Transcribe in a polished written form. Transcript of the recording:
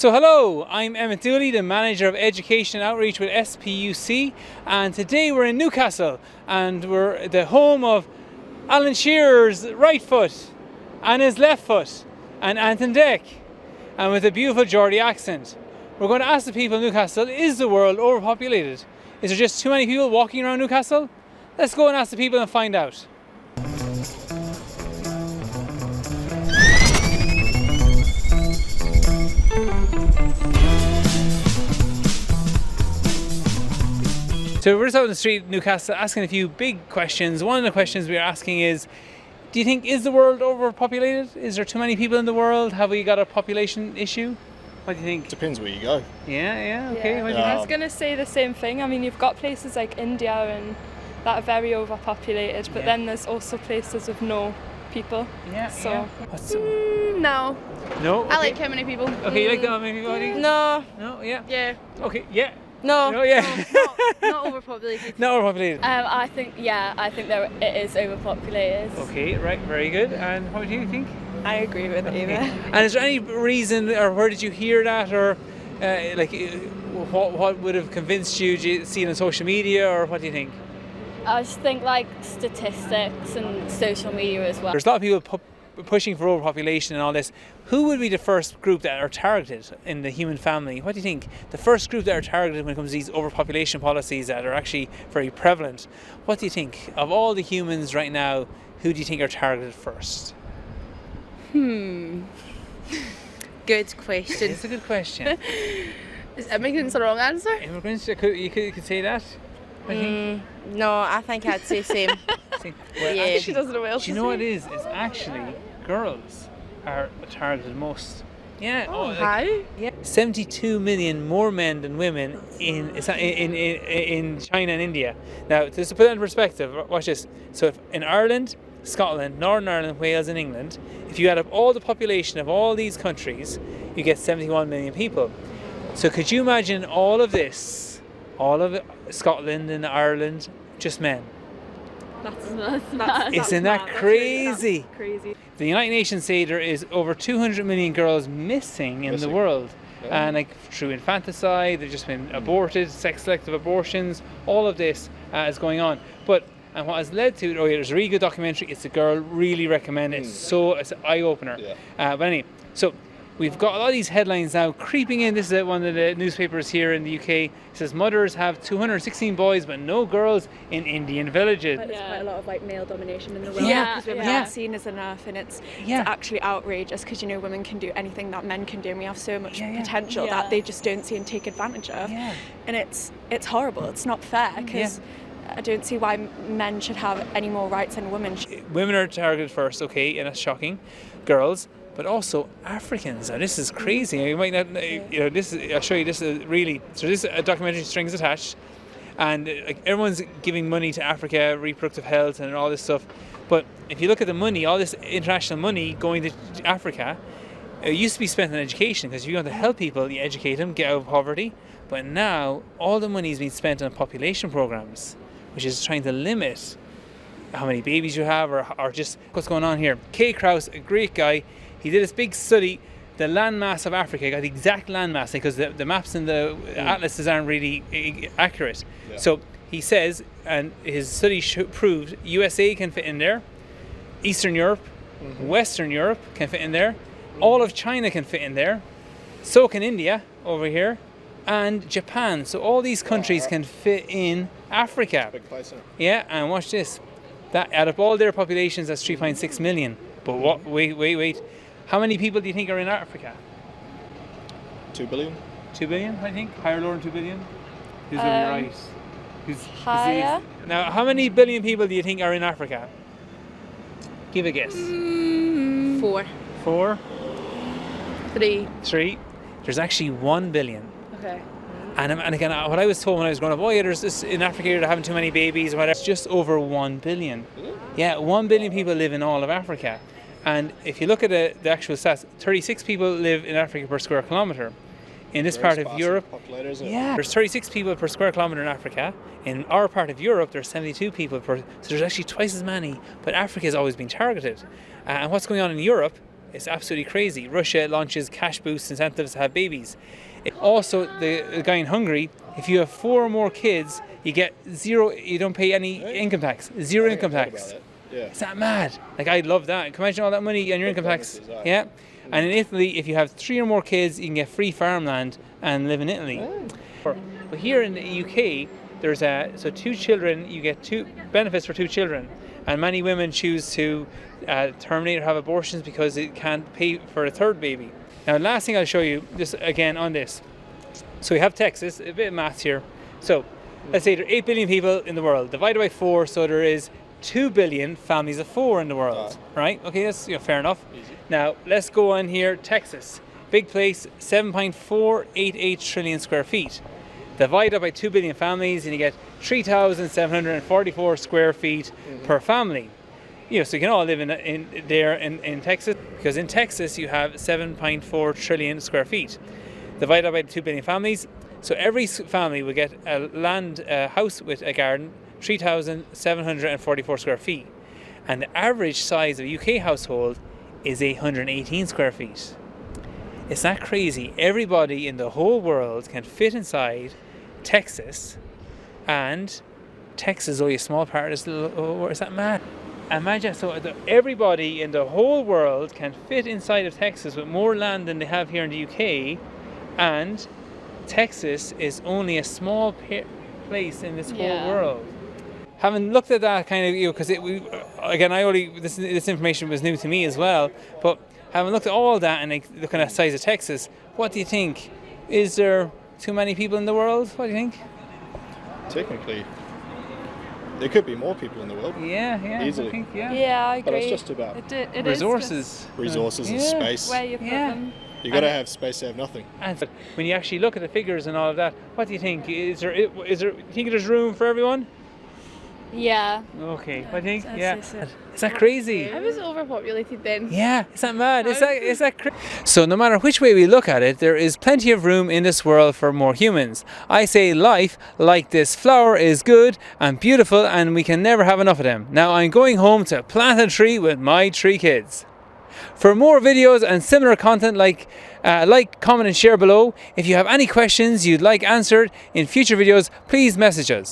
So hello, I'm Emmet, the Manager of Education and Outreach with SPUC, and today we're in Newcastle and we're the home of Alan Shearer's right foot and his left foot and Anton Deck, and with a beautiful Geordie accent. We're going to ask the people in Newcastle, is the world overpopulated? Is there just too many people walking around Newcastle? Let's go and ask the people and find out. So we're just out on the street in Newcastle asking a few big questions. One of the questions we're asking is, do you think, is the world overpopulated? Is there too many people in the world? Have we got a population issue? What do you think? Depends where you go. Yeah, okay. Yeah. What do you I think? was going to say the same thing. I mean, you've got places like India and that are very overpopulated, but then there's also places with no people. Yeah, So. yeah. No. No? I like how many people. Okay, you like that how many people? No. No, yeah. Yeah. Okay, yeah. No. No, yeah. Not overpopulated. Not overpopulated. I think it is overpopulated. Okay, right, very good. And what do you think? I agree with Eva. And is there any reason, or where did you hear that, or what would have convinced you? Did you see it on social media, or what do you think? I just think like statistics and social media as well. There's a lot of people pushing for overpopulation and all this. Who would be the first group that are targeted in the human family? What do you think? The first group that are targeted when it comes to these overpopulation policies that are actually very prevalent. What do you think? Of all the humans right now, who do you think are targeted first? Good question. It's a good question. Is immigrants the wrong answer? Immigrants, you could say that. I think. No, I think I'd say same. Well, Yeah. actually, She doesn't know what else do you to know what say. it is? It's actually girls are targeted most. Yeah. How? 72 million more men than women in China and India. Now, just to put that in perspective, watch this. So, if in Ireland, Scotland, Northern Ireland, Wales, and England, if you add up all the population of all these countries, you get 71 million people. So, could you imagine all of this, all of it, Scotland and Ireland, just men? Isn't that crazy? That's crazy. The United Nations say there is over 200 million girls missing in the world. Yeah. And through infanticide, they've just been aborted, sex-selective abortions, all of this is going on. And what has led to, there's a really good documentary, it's a girl, really recommend it. It's an eye-opener. Yeah. But anyway, so we've got a lot of these headlines now creeping in. This is one of the newspapers here in the UK. It says mothers have 216 boys but no girls in Indian villages. There's quite a lot of like male domination in the world Yeah, because women yeah. aren't seen as enough, and it's Yeah. actually outrageous because women can do anything that men can do, and we have so much potential Yeah. that they just don't see and take advantage of. Yeah. And it's horrible. It's not fair because I don't see why men should have any more rights than women. Women are targeted first, okay, and that's shocking. Girls, but also Africans. Now this is crazy. You might not, I'll show you. This is really. So this is a documentary, Strings Attached, and everyone's giving money to Africa, reproductive health, and all this stuff. But if you look at the money, all this international money going to Africa, it used to be spent on education because if you want to help people, you educate them, get out of poverty. But now all the money is being spent on population programs, which is trying to limit how many babies you have or just what's going on here. Kay Krause, a great guy, he did this big study, the landmass of Africa, got the exact landmass because the maps and the atlases aren't really accurate. Yeah. So he says, and his study proved USA can fit in there, Eastern Europe, Western Europe can fit in there, all of China can fit in there, so can India over here, and Japan. So all these countries can fit in Africa. Big place, isn't it? Yeah, and watch this. That out of all their populations, that's 3.6 million. But what? Wait. How many people do you think are in Africa? 2 billion. 2 billion, I think. Higher, lower than 2 billion. Who's right? Who's higher. Now, how many billion people do you think are in Africa? Give a guess. 4. 4, 3. 3. There's actually 1 billion. Okay. And again, what I was told when I was growing up, there's this in Africa, they're having too many babies or whatever. It's just over 1 billion. Yeah, 1 billion people live in all of Africa. And if you look at the actual stats, 36 people live in Africa per square kilometre. In this part of Europe, there's 36 people per square kilometre in Africa. In our part of Europe, there's 72 people per. So there's actually twice as many. But Africa has always been targeted. And what's going on in Europe It's absolutely crazy. Russia launches cash boost incentives to have babies. Also, the guy in Hungary, if you have 4 or more kids, you get 0. You don't pay any income tax. 0 income tax. Yeah. Is that mad? Like, I love that. Can you imagine all that money on your income tax? Yeah. And in Italy, if you have 3 or more kids, you can get free farmland and live in Italy. But here in the UK, there's so 2 children, you get 2 benefits for 2 children. And many women choose to terminate or have abortions because it can't pay for a 3rd baby. Now, the last thing I'll show you, just again on this. So we have Texas, a bit of maths here. So let's say there are 8 billion people in the world, divided by 4, so there is 2 billion families of 4 in the world, right? Okay, that's fair enough. Easy. Now, let's go on here, Texas. Big place, 7.488 trillion square feet. Divide up by 2 billion families and you get 3,744 square feet per family. So you can all live in Texas, because in Texas you have 7.4 trillion square feet. Divided up by 2 billion families, so every family will get a house with a garden, 3,744 square feet. And the average size of a UK household is 118 square feet. It's not crazy. Everybody in the whole world can fit inside Texas, and Texas is only a small part of this little, is that mad? Imagine, so everybody in the whole world can fit inside of Texas with more land than they have here in the UK, and Texas is only a small place in this whole world. Having looked at that kind of, because this information was new to me as well, but having looked at all that and looking at the size of Texas, what do you think? Is there too many people in the world? What do you think? Technically, there could be more people in the world. Yeah, easily. I think, Yeah, I agree. But it's just about It resources. resources and space. where you put them. You got to have space to have nothing. And when you actually look at the figures and all of that, what do you think? Do you think there's room for everyone? Yeah. Okay, I think, I'd say so. Is that crazy? I was overpopulated then. Yeah, is that mad? Is that crazy? So no matter which way we look at it, there is plenty of room in this world for more humans. I say life, like this flower, is good and beautiful, and we can never have enough of them. Now I'm going home to plant a tree with my 3 kids. For more videos and similar content, like, comment and share below. If you have any questions you'd like answered in future videos, please message us.